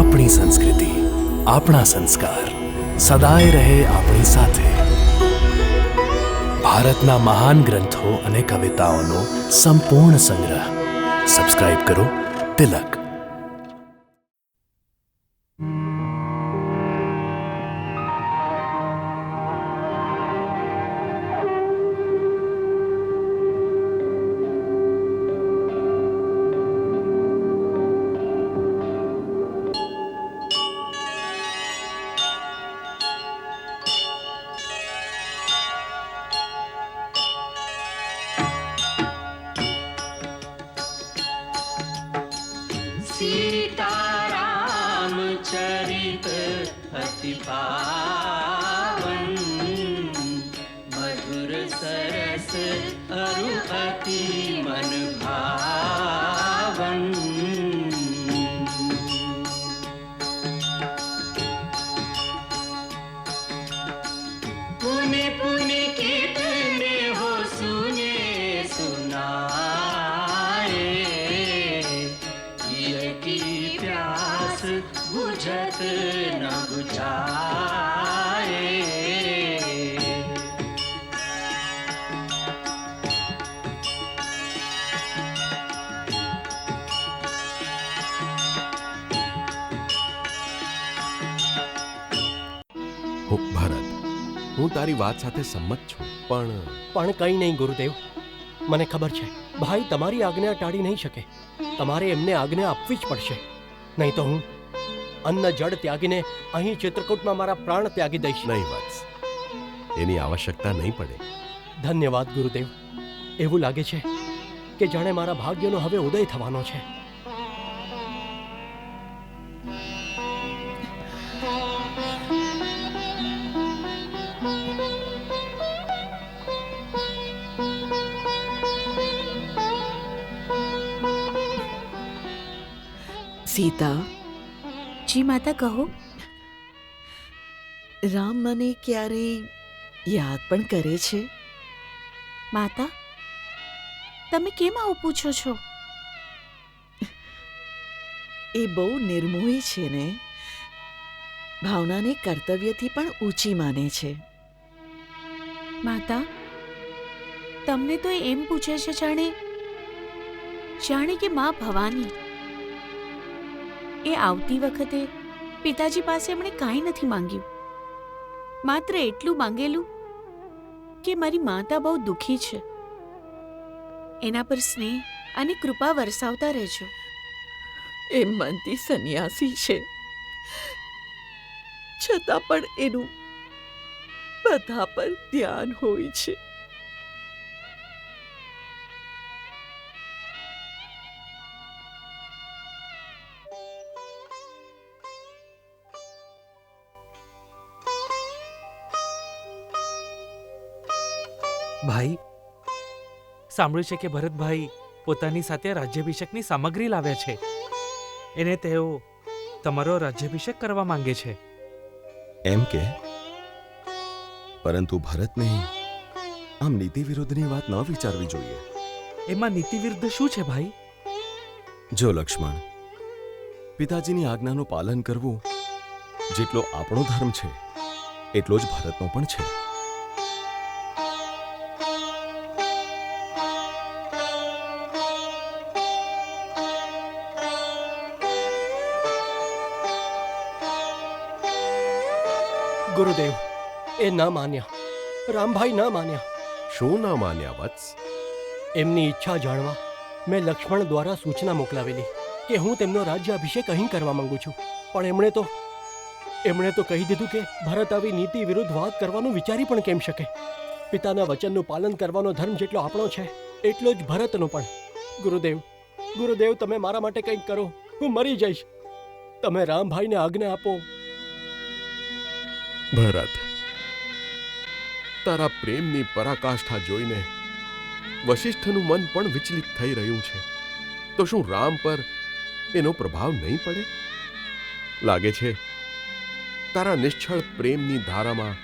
આપણી સંસ્કૃતિ, આપણા સંસ્કાર સદાય રહે આપણી સાથે. ભારતના મહાન ગ્રંથો અને કવિતાઓનો સંપૂર્ણ સંગ્રહ. સબસ્ક્રાઇબ કરો તિલક. सीताराम चरित अति पावन, मधुर सरस अरु अति मन भावन. पुनि पुनि कितने हो सुने सुनाए, प्यास बुझत न बुझाए. ભારત, હું તારી વાત સાથે સંમત છું, પણ કંઈ નહીં ગુરુદેવ. મને ખબર છે ભાઈ તમારી આજ્ઞા ટાળી નહીં શકે. તમારે એમને આજ્ઞા આપવી જ પડશે, નહીં તો હું અન્ન જળ ત્યાગીને અહીં ચિત્રકૂટમાં મારા પ્રાણ ત્યાગી દઈશ. નહીં વત્સ, એની આવશ્યકતા નહીં પડે. ધન્યવાદ ગુરુદેવ. એવું લાગે છે કે જાણે મારા ભાગ્યનો હવે ઉદય થવાનો છે. સીતા, જી માતા, કહો. રામ મને ક્યારેય યાદ પણ કરે છે? માતા, તમે કેમ આવું પૂછો છો? એ બહુ નિર્મોહી છે ને, ભાવનાને કર્તવ્યથી પણ ઊંચી માને છે. માતા, તમને તો એમ પૂછે છે જાણે કે માં ભવાની. એ આવતી વખતે પિતાજી પાસે એમણે કાંઈ નથી માંગ્યું, માત્ર એટલું માંગેલું કે મારી માતા બહુ દુઃખી છે, એના પર સ્નેહ અને કૃપા વરસાવતા રહેજો. એ મનથી સંન્યાસી છે, છતાં પણ એનું બધા પર ધ્યાન હોય છે. ભાઈ, સાંભળ્યું છે કે ભરતભાઈ પોતાની સાથે રાજ્યાભિષેકની સામગ્રી લાવ્યા છે. એને તેઓ તમારો રાજ્યાભિષેક કરવા માંગે છે. એમ કે, પરંતુ ભરતને આમ નીતિ વિરુદ્ધની વાત ન વિચારવી જોઈએ. એમાં નીતિ વિરુદ્ધ શું છે ભાઈ? જો લક્ષ્મણ, પિતાજીની આજ્ઞાનું પાલન કરવું જેટલો આપણો ધર્મ છે એટલો જ ભરતનો પણ છે. ગુરુદેવ, એ ન માન્યા. રામભાઈ ન માન્યા. શું ન માન્યા વત્સ? એમની ઈચ્છા જાણવા મેં લક્ષ્મણ દ્વારા સૂચના મોકલાવેલી કે હું તેમનો રાજ્યાભિષેક અહીં કરવા માંગુ છું, પણ એમણે તો કહી દીધું કે ભરત આવી નીતિ વિરુદ્ધ વાત કરવાનું વિચારી પણ કેમ શકે. પિતાના વચનનું પાલન કરવાનો ધર્મ જેટલો આપણો છે એટલો જ ભરતનો પણ. ગુરુદેવ, તમે મારા માટે કંઈક કરો. હું મરી જઈશ. તમે રામભાઈને આજ્ઞા આપો. ભરત, તારા પ્રેમની પરાકાષ્ઠા જોઈને વશિષ્ઠનું મન પણ વિચલિત થઈ રહ્યું છે. તો શું રામ પર એનો પ્રભાવ નહીં પડે? લાગે છે તારા નિશ્ચળ પ્રેમની ધારામાં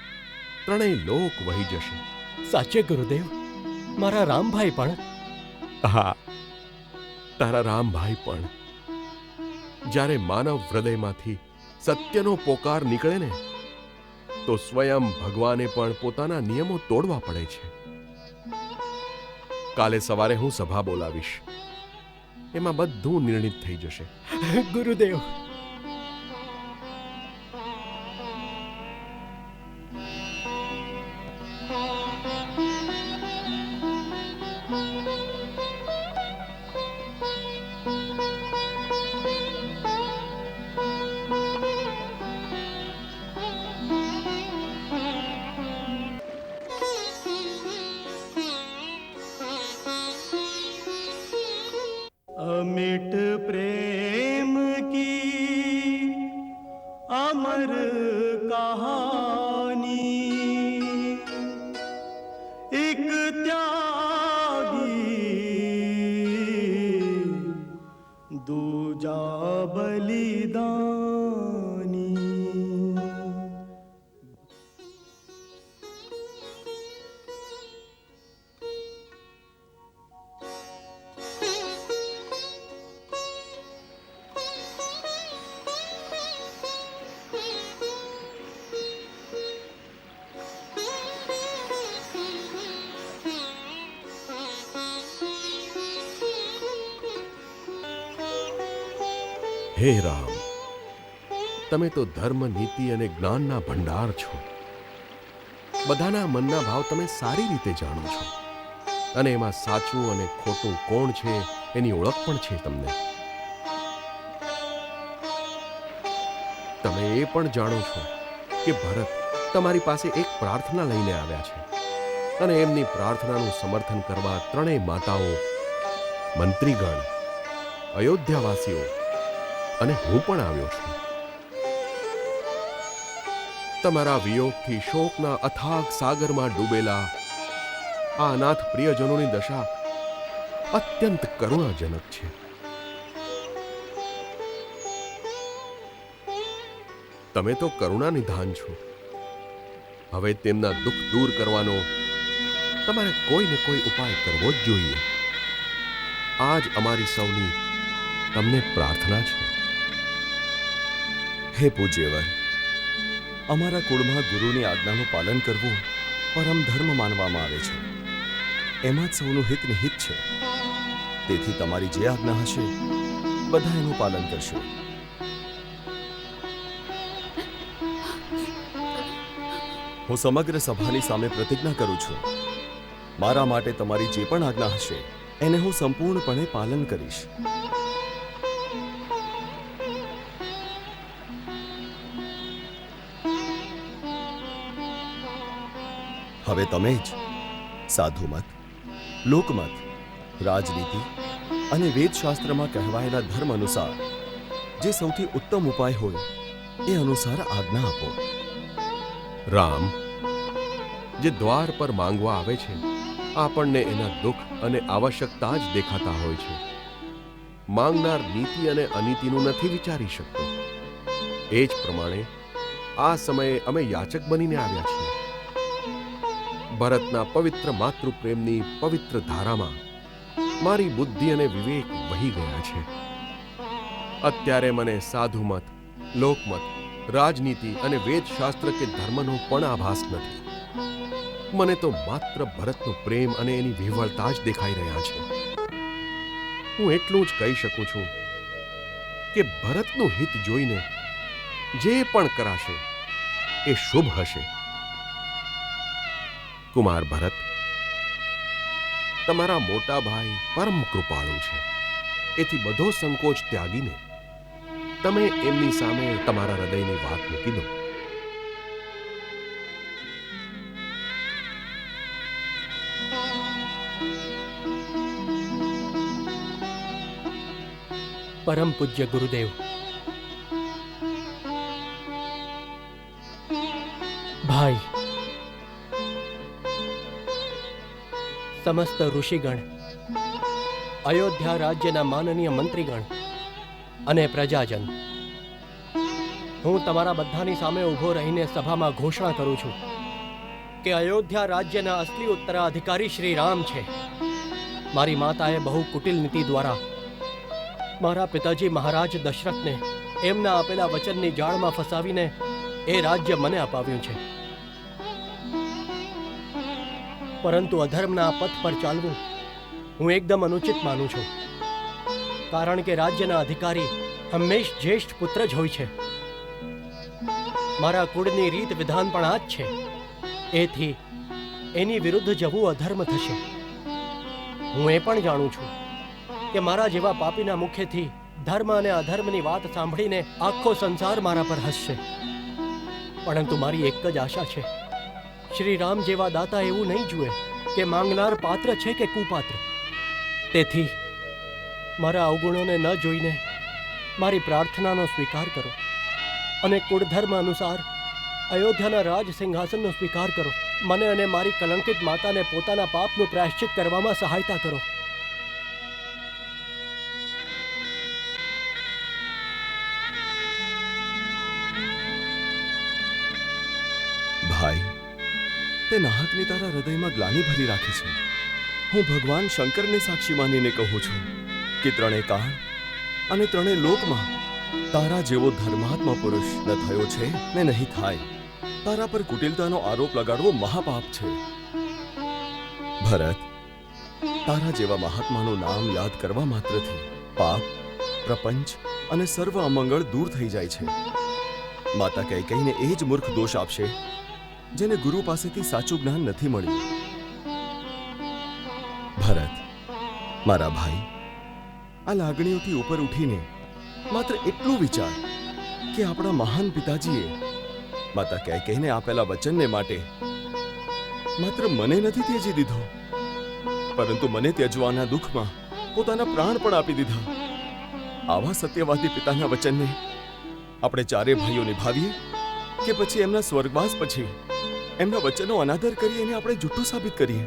ત્રણેય લોક વહી જશે. સાચે ગુરુદેવ, મારા રામભાઈ પણ. હા, તારા રામભાઈ પણ. જ્યારે માનવ હૃદયમાંથી સત્યનો પોકાર નીકળે ને તો સ્વયં ભગવાને પણ પોતાના નિયમો તોડવા પડે છે. કાલે સવારે હું સભા બોલાવીશ. એમાં બધું નિર્ણિત થઈ જશે. ગુરુદેવ, अमिट प्रेम की अमर कहानी, एक त्यागी दूजा बलिदानी. હે રામ, તમે તો ધર્મ, નીતિ અને જ્ઞાનના ભંડાર છો. બધાના મનના ભાવ તમે સારી રીતે જાણો છો અને એમાં સાચું અને ખોટું કોણ છે એની ઓળખ પણ છે તમને. તમે એ પણ જાણો છો કે ભરત તમારી પાસે એક પ્રાર્થના લઈને આવ્યા છે અને એમની પ્રાર્થનાનું સમર્થન કરવા ત્રણેય માતાઓ, મંત્રીગણ, અયોધ્યાવાસીઓ અને હું પણ આવ્યો છું. તમારા વિયોગથી શોકના અથાગ સાગરમાં ડૂબેલા આ અનાથ પ્રિયજનોની દશા અત્યંત કરુણાજનક છે. તમે તો કરુણા નિધાન છો. હવે તેમના દુઃખ દૂર કરવાનો તમારે કોઈ ને કોઈ ઉપાય કરવો જ જોઈએ. આજ અમારી સૌની તમને પ્રાર્થના છે. હે પૂજ્યવર, અમારા કુળમાં ગુરુની આજ્ઞાનું પાલન કરવું પરમ ધર્મ માનવામાં આવે છે. એમાં જ સૌનું હિત નિહિત છે. તેથી તમારી જે આજ્ઞા હશે બધા એનું પાલન કરશે. હું સમગ્ર સભાની સામે પ્રતિજ્ઞા કરું છું, મારા માટે તમારી જે પણ આજ્ઞા હશે એને હું સંપૂર્ણપણે પાલન કરીશ. હવે તમે જ સાધુમત, લોકમત, રાજનીતિ અને વેદશાસ્ત્રમાં કહેવાયેલા ધર્મ અનુસાર જે સૌથી ઉત્તમ ઉપાય હોય એ અનુસાર આજ્ઞા આપો. રામ, જે દ્વાર પર માંગવા આવે છે આપણને એના દુઃખ અને આવશ્યકતા જ દેખાતા હોય છે. માંગનાર નીતિ અને અનીતિનું નથી વિચારી શકતો. એ જ પ્રમાણે આ સમયે અમે યાચક બનીને આવ્યા છીએ. ભરતના પવિત્ર માતૃપ્રેમની પવિત્ર ધારામાં મારી બુદ્ધિ અને વિવેક વહી ગયા છે. અત્યારે મને સાધુમત, લોકમત, રાજનીતિ અને વેદશાસ્ત્ર કે ધર્મનો પણ આભાસ નથી. મને તો માત્ર ભરતનો પ્રેમ અને એની વિહવળતા જ દેખાઈ રહ્યા છે. હું એટલું જ કહી શકું છું કે ભરતનું હિત જોઈને જે પણ કરાશે એ શુભ હશે. કુમાર ભરત, તમારા મોટા ભાઈ પરમ કૃપાળુ છે. એથી બધો સંકોચ ત્યાગીને તમે એમની સામે તમારા હૃદયની વાત મૂકી દો. પરમ પૂજ્ય ગુરુદેવ, ભાઈ, સમસ્ત ઋષિગણ, અયોધ્યા રાજ્યના માનનીય મંત્રીગણ અને પ્રજાજન, હું તમારા બધાની સામે ઊભો રહીને સભામાં ઘોષણા કરું છું કે અયોધ્યા રાજ્યના અસલી ઉત્તરાધિકારી શ્રી રામ છે. મારી માતાએ બહુ કુટિલ નીતિ દ્વારા મારા પિતાજી મહારાજ દશરથને એમના આપેલા વચનની જાળમાં ફસાવીને એ રાજ્ય મને અપાવ્યું છે. પરંતુ અધર્મના પથ પર ચાલવું હું એકદમ અનુચિત માનું છું, કારણ કે રાજ્યના અધિકારી હંમેશ જ્યેષ્ઠ પુત્ર જ હોય છે. મારા કુળની રીત વિધાન પણ આ જ છે. એથી એની વિરુદ્ધ જવું અધર્મ થશે. હું એ પણ જાણું છું કે મારા જેવા પાપીના મુખેથી ધર્મ અને અધર્મની વાત સાંભળીને આખો સંસાર મારા પર હસશે. પરંતુ મારી એક જ આશા છે, શ્રી રામ જેવા દાતા એવું નહીં જુએ કે માંગનાર પાત્ર છે કે કુપાત્ર. તેથી મારા અવગુણોને ન જોઈને મારી પ્રાર્થનાનો સ્વીકાર કરો અને કુળધર્મ અનુસાર અયોધ્યાના રાજ સિંહાસનનો સ્વીકાર કરો. મને અને મારી કલંકિત માતાને પોતાના પાપનું પ્રાયશ્ચિત કરવામાં સહાયતા કરો. ભાઈ, તે નાહકની તારા હૃદયમાં ગ્લાનિ ભરી રાખી છે. હું ભગવાન શંકરને સાક્ષી માનીને કહું છું કે ત્રણે કાળ અને ત્રણે લોકમાં તારા જેવો ધર્માત્મા પુરુષ ન થયો છે ને નહીં થાય. તારા પર કુટિલતાનો આરોપ લગાડવો મહાપાપ છે. ભરત, તારા જેવા મહાત્માનું નામ યાદ કરવા માત્રથી પાપ, પ્રપંચ અને સર્વ અમંગળ દૂર થઈ જાય છે. માતા કૈકેયીને એ જ મૂર્ખ દોષ આપશે જેને ગુરુ પાસેથી સાચું જ્ઞાન નથી મળ્યું. ભરત, મારા ભાઈ, આ લાગણીઓથી ઉપર ઉઠીને માત્ર એટલું વિચાર કે આપણા મહાન પિતાજીએ માતા કૈકેયીને આપેલા વચનને માટે માત્ર મને નથી ત્યજી દીધો, પરંતુ મને ત્યજવાના દુઃખમાં પોતાના પ્રાણ પણ આપી દીધા. આવા સત્યવાદી પિતાના વચનને આપણે ચારે ભાઈઓ નિભાવીએ કે પછી એમના સ્વર્ગવાસ પછી એમના વચનનો અનાદર કરી એને આપણે જૂઠું સાબિત કરીએ?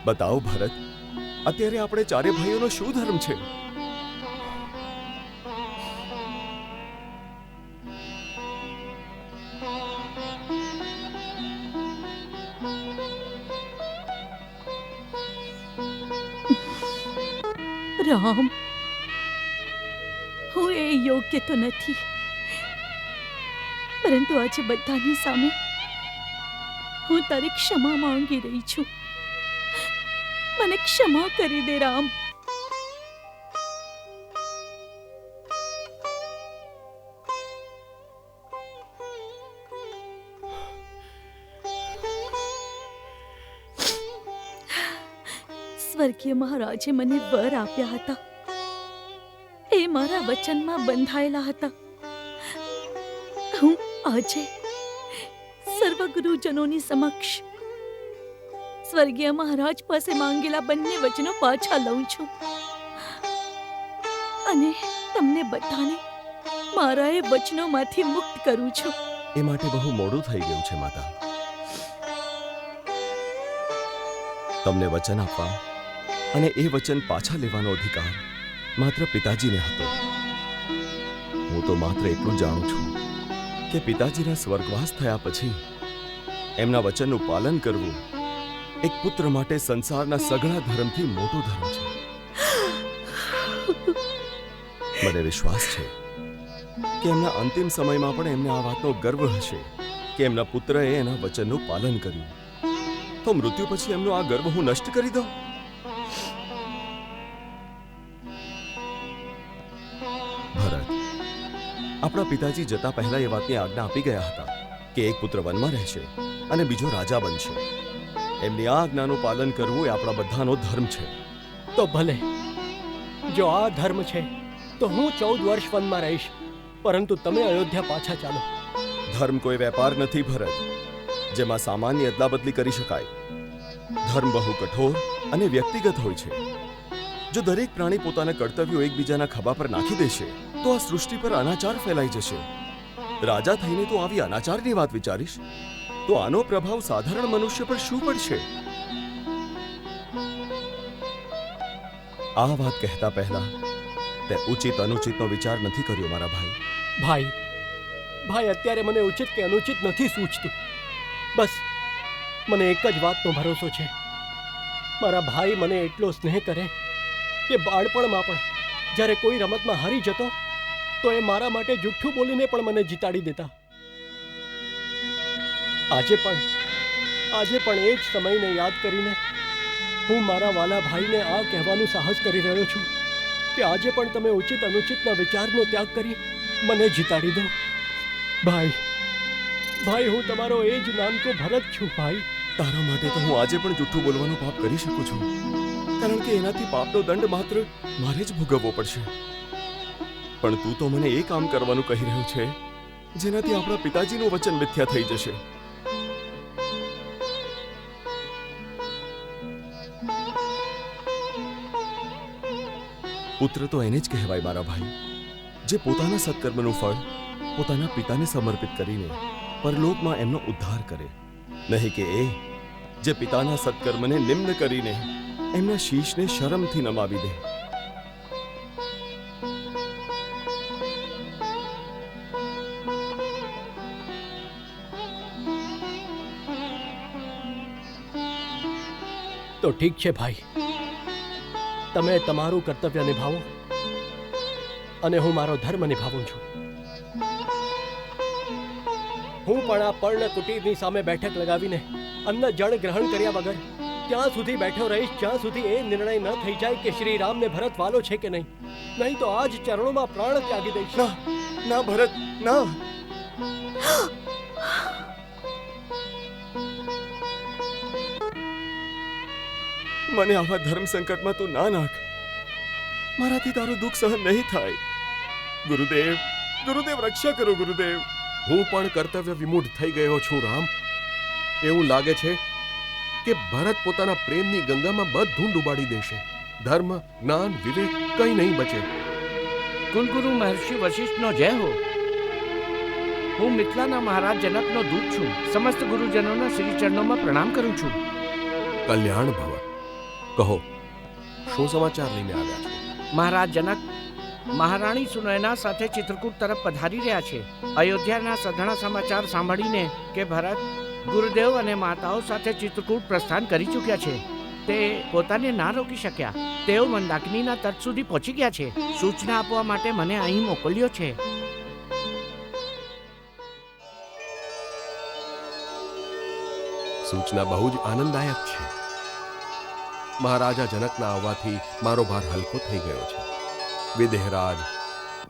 બતાવો ભરત, અત્યારે આપણે ચારે ભાઈઓનો શું ધર્મ છે? રામ, હું એ યોગ્ય તો નથી, પરંતુ આજે બધાની સામે હું તારી ક્ષમા માંગી રહી છું. મને ક્ષમા કરી દે રામ. સ્વર્ગીય મહારાજે મને વર આપ્યા હતા, એ મારા વચનમાં બંધાયેલા હતા. હું આજે સર્વ ગુરુજનોની સમક્ષ સ્વર્ગીય મહારાજ પાસે માંગેલા બંને વચનો પાછા લઉં છું અને તમને બધાને મારા એ વચનોમાંથી મુક્ત કરું છું. એ માટે બહુ મોડું થઈ ગયું છે માતા. તમને વચન આપવા અને એ વચન પાછા લેવાનો અધિકાર માત્ર પિતાજીને હતો. હું તો માત્ર એટલું જાણું છું કે પિતાજીના સ્વર્ગવાસ થયા પછી એમના વચનનું પાલન કરવું એક પુત્ર માટે સંસારના સઘળા ધર્મથી મોટો ધર્મ છે. મને વિશ્વાસ છે કે એમના અંતિમ સમયમાં પણ એમને આ વાતનો ગર્વ હશે કે એમના પુત્રએ એના વચનનું પાલન કર્યું. તો મૃત્યુ પછી એમનો આ ગર્વ હું નષ્ટ કરી દઉં? ભરત, આપણા પિતાજી જતા પહેલા એ વાતની આજ્ઞા આપી ગયા હતા કે એક પુત્ર વનમાં રહેશે અને બીજો રાજા બનશે. એમની આ આજ્ઞાનું પાલન કરવું એ આપણા બધાનો ધર્મ છે. તો ભલે, જો આ ધર્મ છે તો હું 14 વર્ષ વનમાં રહીશ, પરંતુ તમે અયોધ્યા પાછા ચાલો. ધર્મ કોઈ વેપાર નથી ભરત, જેમાં સામાન્ય અદલાબદલી કરી શકાય. ધર્મ બહુ કઠોર અને વ્યક્તિગત હોય છે. જો દરેક પ્રાણી પોતાના કર્તવ્યો એકબીજાના ખભા પર નાખી દેશે તો આ સૃષ્ટિ પર અનાચાર ફેલાઈ જશે. રાજા થઈને તો આવી અનાચારની વાત વિચારીશ તો આનો પ્રભાવ સાધારણ મનુષ્ય પર શું પડશે? આ વાત કહેતા પહેલા તે ઉચિત અનુચિતનો વિચાર નથી કર્યો મારા ભાઈ. ભાઈ, અત્યારે મને ઉચિત કે અનુચિત નથી સૂચતું. બસ મને એક જ વાતનો ભરોસો છે મારા ભાઈ મને એટલો સ્નેહ કરે કે બાળપણમાં પણ જ્યારે કોઈ રમતમાં હારી જતો તો એ મારા માટે જુઠ્ઠું બોલીને પણ મને જીતાડી દેતા. આજે પણ એ જ સમયને યાદ કરીને હું મારા વાલા ભાઈને આ કહેવાનું સાહસ કરી રહ્યો છું કે આજે પણ તમે ઉચિત અનુચિતના વિચારનો ત્યાગ કરી મને જીતાડી દો. ભાઈ હું તમારો એ જ નાનકો ભરત છું ભાઈ. તારા માટે તો હું આજે પણ જૂઠું બોલવાનું પાપ કરી શકું છું, કારણ કે એનાથી પાપનો દંડ માત્ર મારે જ ભોગવવો પડશે. પણ તું તો મને એ કામ કરવાનું કહી રહ્યો છે જેનાથી આપણા પિતાજીનું વચન મિથ્યા થઈ જશે. પુત્ર તો એને જ કહેવાય મારા ભાઈ, જે પોતાના સત્કર્મનું ફળ પોતાના પિતાને સમર્પિત કરીને પરલોકમાં એમનો ઉદ્ધાર કરે, નહીં કે એ જે પિતાના સત્કર્મને નિમ્ન કરીને એમના શીશને શરમથી નમાવી દે. તો ઠીક છે ભાઈ, તમે તમારું કર્તવ્ય નિભાવો અને હું મારો ધર્મ નિભાવું છું. હું પણ આ પર્ણ કુટીરની સામે બેઠક લગાવીને અન્ન જળ ગ્રહણ કર્યા વગર ત્યાં સુધી બેઠો રહીશ જ્યાં સુધી એ નિર્ણય ન થઈ જાય કે શ્રી રામને ભરત વાલો છે કે નહીં. નહીં તો આ જ ચરણોમાં પ્રાણ ત્યાગી દઈશ. ના ભરત, ના. મને આવા ધર્મ સંકટમાં તું ના નાખ. મારાથી તારું દુઃખ સહન નહીં થાય. ગુરુદેવ, રક્ષા કરો ગુરુદેવ. હું પણ કર્તવ્ય વિમૂઢ થઈ ગયો છું રામ. એવું લાગે છે કે ભરત પોતાના પ્રેમની ગંગામાં બધું ડૂબાડી દેશે. ધર્મ, જ્ઞાન, વિવેક કંઈ નહીં બચે. કુલગુરુ મહર્ષિ વશિષ્ઠનો જય હો. હું મિથિલાના મહારાજ જનકનો દૂત છું. સમસ્ત ગુરુજનોના શ્રી ચરણોમાં પ્રણામ કરું છું. કલ્યાણ ભવ. કહો, શું સમાચાર લઈને આવ્યા છો? મહારાજ જનક મહારાણી સુનયના સાથે ચિત્રકૂટ તરફ પધારી રહ્યા છે. અયોધ્યાના સઘળા સમાચાર સાંભળીને કે ભરત ગુરુદેવ અને માતાઓ સાથે ચિત્રકૂટ પ્રસ્થાન કરી ચૂક્યા છે, તે પોતાને ના રોકી શક્યા. તેઓ મંદાકિનીના તટ સુધી પહોંચી ગયા છે. સૂચના આપવા માટે મને અહીં મોકલ્યો છે. સૂચના બહુ જ આનંદદાયક છે. મહારાજા જનકના આવવાથી મારો ભાર હલકો થઈ ગયો છે. વિદેહરાજ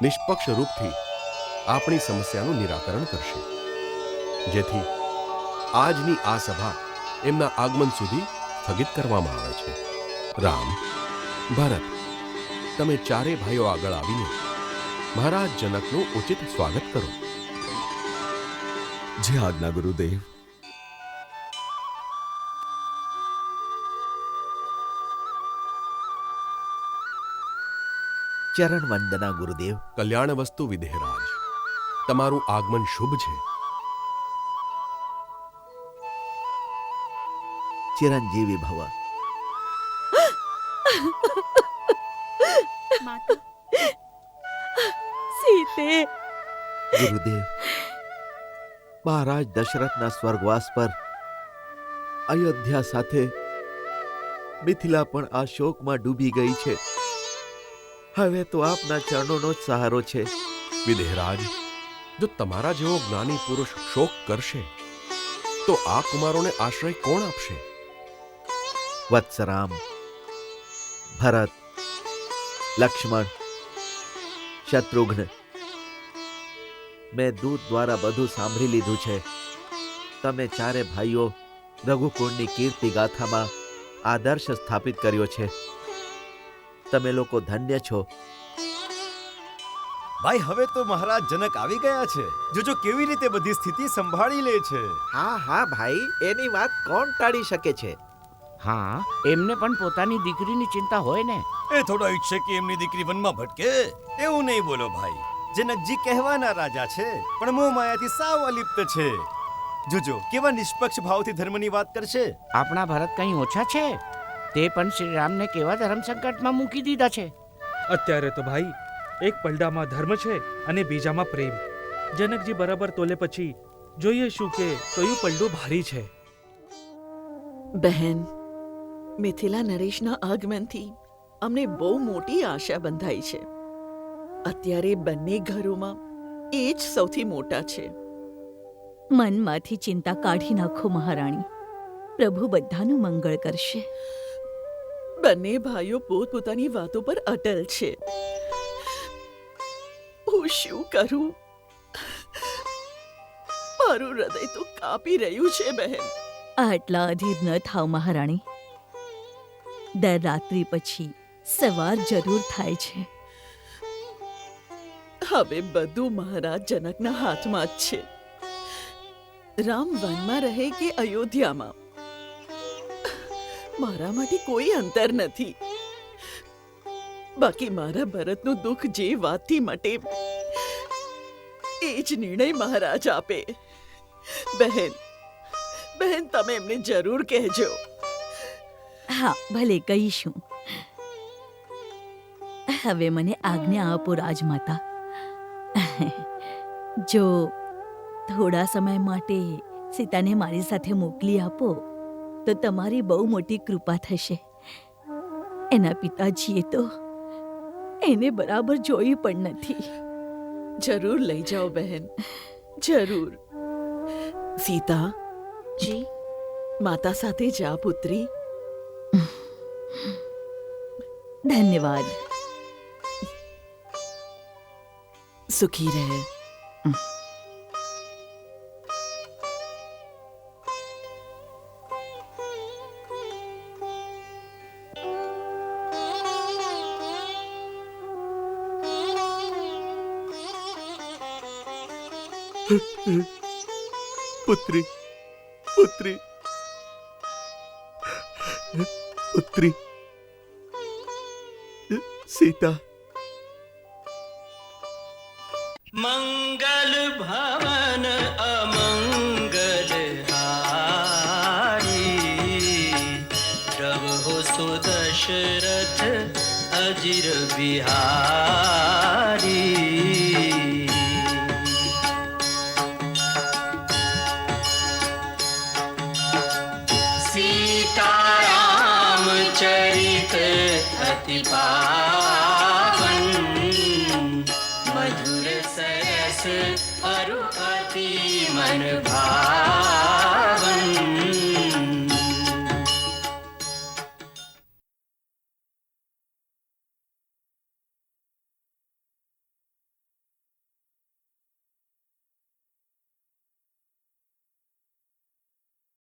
નિષ્પક્ષ રૂપથી આપણી સમસ્યાનું નિરાકરણ કરશે, જેથી આજની આ સભા એમના આગમન સુધી સ્થગિત કરવામાં આવે છે. રામ, ભરત, તમે ચારે ભાઈઓ આગળ આવીને મહારાજ જનકનું ઉચિત સ્વાગત કરો. જે આજ્ઞા ગુરુદેવ. ચરણ વંદના ગુરુદેવ. કલ્યાણ વસ્તુ વિદેહરાજ, તમારું આગમન શુભ છે. ચિરંજીવી ભવ. માતા, સીતે, ગુરુદેવ, મહારાજ દશરથના સ્વર્ગવાસ પર અયોધ્યા સાથે મિથિલા પણ આ શોકમાં ડૂબી ગઈ છે. હવે તો આપના ચરણોનો જ સહારો છે. વિદેહરાજ, જો તમારા જેવો જ્ઞાની પુરુષ શોક કરશે તો આ કુમારોને આશ્રય કોણ આપશે? વત્સરામ, ભરત, લક્ષ્મણ, શત્રુઘ્ન, મેં દૂત દ્વારા બધું સાંભળી લીધું છે. તમે ચારે ભાઈઓ રઘુકુળની કીર્તિ ગાથામાં આદર્શ સ્થાપિત કર્યો છે. તમે લોકો ધન્ય છો. ભાઈ, હવે તો મહારાજ જનક આવી ગયા છે. જોજો કેવી રીતે બધી સ્થિતિ સંભાળી લે છે. હા હા ભાઈ, એની વાત કોણ ટાળી શકે છે? હા, એમને પણ પોતાની દીકરીની ચિંતા હોય ને. એ થોડો ઈચ્છે કે એમની દીકરી વનમાં ભટકે, એવું નહીં બોલો ભાઈ. જનકજી કહેવાના રાજા છે, પણ મોહ માયાથી સાવ અલિપ્ત છે. જોજો કેવા નિષ્પક્ષ ભાવથી ધર્મની વાત કરશે. આપણા ભરત કંઈ ઓછા છે? તે પણ શ્રી રામને કેવા ધર્મ સંકટમાં મૂકી દીધા છે. અત્યારે તો ભાઈ એક પલડામાં ધર્મ છે અને બીજામાં પ્રેમ. જનકજી બરાબર તોલે પછી જોઈએ શું કે કયું પલડું ભારી છે. બહેન, મિથિલા નરેશના આગમનથી અમને બહુ મોટી આશા બંધાઈ છે. અત્યારે બંને ઘરોમાં એ જ સૌથી મોટા છે. મનમાંથી ચિંતા કાઢી નાખો મહારાણી. પ્રભુ બધાનું મંગળ કરશે. બંને ભાઈઓ પોતપોતાની વાતો પર અટલ છે. હું શું કરું? મારું હૃદય તો કાપી રહ્યું છે બહેન. આટલા અધીર ન થાવ મહારાણી. દર રાત્રિ પછી સવાર જરૂર થાય છે. હવે બધું મહારાજ જનકના હાથમાં જ છે. રામ વનમાં રહે કે અયોધ્યામાં, મારા માટે કોઈ અંતર નથી. બાકી મારા ભરતનું દુઃખ જે વાતથી મટે એ જ નિર્ણય મહારાજ આપે. બહેન, બહેન, તમે એમને જરૂર કહેજો. હા, ભલે કહીશું. હવે મને આજ્ઞા આપો રાજમાતા. જો થોડા સમય માટે સીતાને મારી સાથે મોકલી આપો તો તમારી બહુ મોટી કૃપા થશે. એના પિતાજીએ તો એને બરાબર જોઈ પણ નથી. જરૂર લઈ જાઓ બહેન, જરૂર. સીતા, જી માતા સાથે જા પુત્રી. ધન્યવાદ. સુખી રહે. પુત્રી, પુત્રી, પુત્રી, સીતા. मंगल भवन अमंगल हारी, रहो सुदशरथ अजिर बिहारी. सीताराम चरित अति पावन, मधुर सरस अरु अति मन भावन.